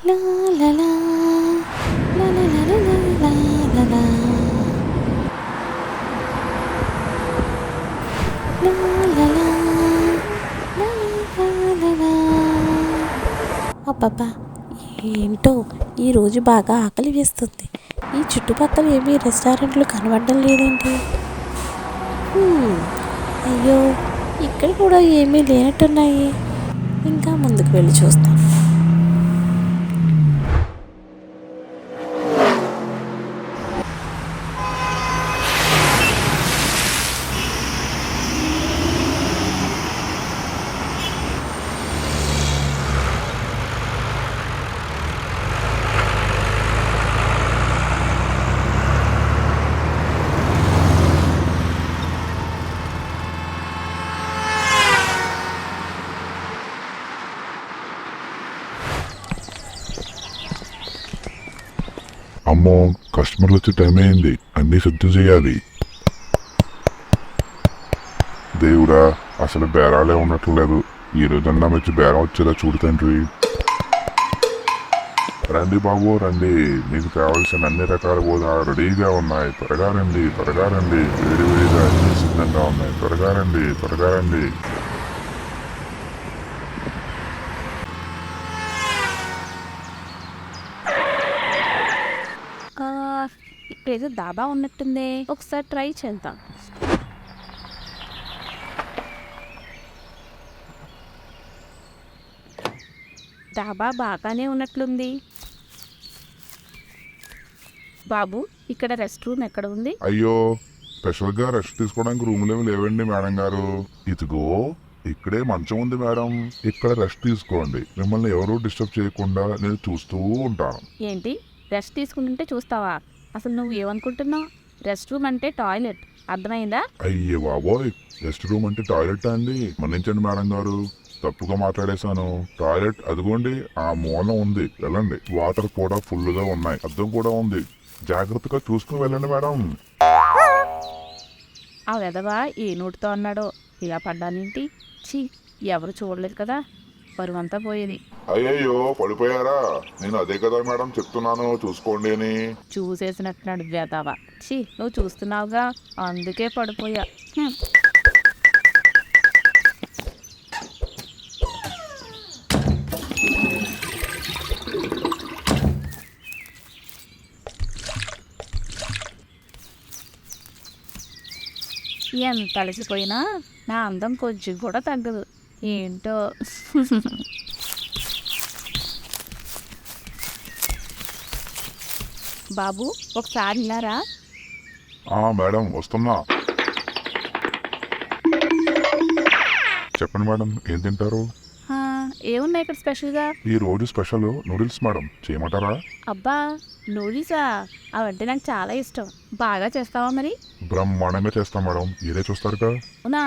La la la la la la la la la la la la la la. అబ్బబ్బా, ఏంటో ఈరోజు బాగా ఆకలి వేస్తుంది. ఈ చుట్టుపక్కల ఏమీ రెస్టారెంట్లు కనబడడం లేదేంటి? అయ్యో, ఇక్కడ కూడా ఏమీ లేనట్టున్నాయి. ఇంకా ముందుకు వెళ్ళి చూస్తాను. అమ్మో, కస్టమర్లు వచ్చే టైం అయింది. అన్నీ సిద్ధం చేయాలి. దేవుడా, అసలు బేరాలే ఉండట్లేదు. ఈ రోజన్నా వచ్చి బేరం వచ్చేలా చూడు తండ్రి. రండి బాబు రండి, మీకు కావాల్సిన అన్ని రకాల భోజనాలు రెడీగా ఉన్నాయి. త్వరగా రండి, త్వరగా రండి. వేడి వేడిగా అన్ని సిద్ధంగా ఉన్నాయి. త్వరగా రండి, త్వరగా రండి. ఇక్కడేదో దాబా ఉన్నట్టుంది, ఒకసారి ట్రై చేద్దాం. దాబా బాగానే ఉన్నట్లుంది. బాబు, ఇక్కడ రెస్ట్ రూమ్ ఎక్కడ ఉంది? అయ్యో, స్పెషల్ గా రెస్ట్ తీసుకోవడానికి రూములు ఏమి లేవండి మేడం గారు. ఇదిగో ఇక్కడే మంచం ఉంది మేడం, ఇక్కడ రెస్ట్ తీసుకోండి. మిమ్మల్ని ఎవరూ డిస్టర్బ్ చేయకుండా నేను చూస్తూ ఉంటాను. ఏంటి, రెస్ట్ తీసుకుంటుంటే చూస్తావా? అసలు నువ్వు ఏమనుకుంటున్నావు? రెస్ట్ రూమ్ అంటే టాయిలెట్, అర్థమైందా? అయ్యే బాబోయ్, రెస్ట్ రూమ్ అంటే టాయిలెట్ అండి. మన్నించండి మేడం గారు, తప్పుగా మాట్లాడేశాను. టాయిలెట్ అదిగోండి ఆ మూల ఉంది, వెళ్ళండి. వాటర్ కూడా ఫుల్ గా ఉన్నాయి, అద్దం కూడా ఉంది. జాగ్రత్తగా చూసుకుని వెళ్ళండి మేడం. ఆ వెధవా ఏ నోటితో అన్నాడో, ఇలా పడ్డానేంటి? ఛీ, ఎవరు చూడలేదు కదా, బరువంతా పోయేది. అయ్యయ్యో, పడిపోయారా? నేను అదే కదా మేడం చెప్తున్నాను, చూసుకోండి అని. చూసేసినట్టున్నాడు వెధవా. ఛీ, నువ్వు చూస్తున్నావుగా, అందుకే పడిపోయా. ఎంత అలసిపోయినా నా అందం కొంచెం కూడా తగ్గదు, ఏంటో. బాబు, ఒకసారి ఇలారా. మేడం వస్తున్నా. చెప్పండి మేడం, ఏం తింటారు? ఏమున్నాయి ఇక్కడ స్పెషల్గా? ఈ రోజు స్పెషల్ నూడిల్స్ మేడం, చేయమంటారా? అబ్బా, నూడిల్సా? అవంటే నాకు చాలా ఇష్టం. బాగా చేస్తావా మరి? బ్రహ్మాండంగా చేస్తాం మేడం, మీరే చూస్తారుగా. అవునా?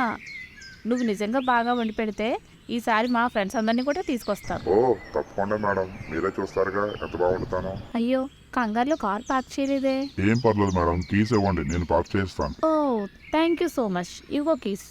నువ్వు నిజంగా బాగా వండి పెడితే ఈసారి మా ఫ్రెండ్స్ అందరినీ కూడా తీసుకొస్తాను. ఓ తప్పకుండా మేడం, మీరే చూస్తారుగా ఎంత బాగుంటాను. అయ్యో, కంగారులో కార్ పార్క్ చేయలేదే. ఏం పర్లేదు మేడం, కీస్ ఇవ్వండి, నేను పార్క్ చేస్తాను. Oh thank you so much. ఇవ్వో కీస్.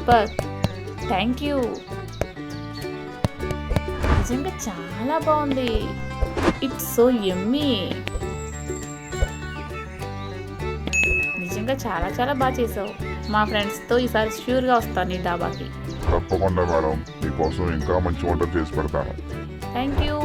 Super, thank you. నిజంగా చాలా బాగుంది. It's so yummy. నిజంగా చాలా చాలా బాగా చేసావు. మా ఫ్రెండ్స్తో ఈసారి ష్యూర్గా వస్తాను నీ డాబాకి. తప్పకుండా మేడం, మీకోసం ఇంకా మంచి వంటలు చేసి పెడతాను. Thank you.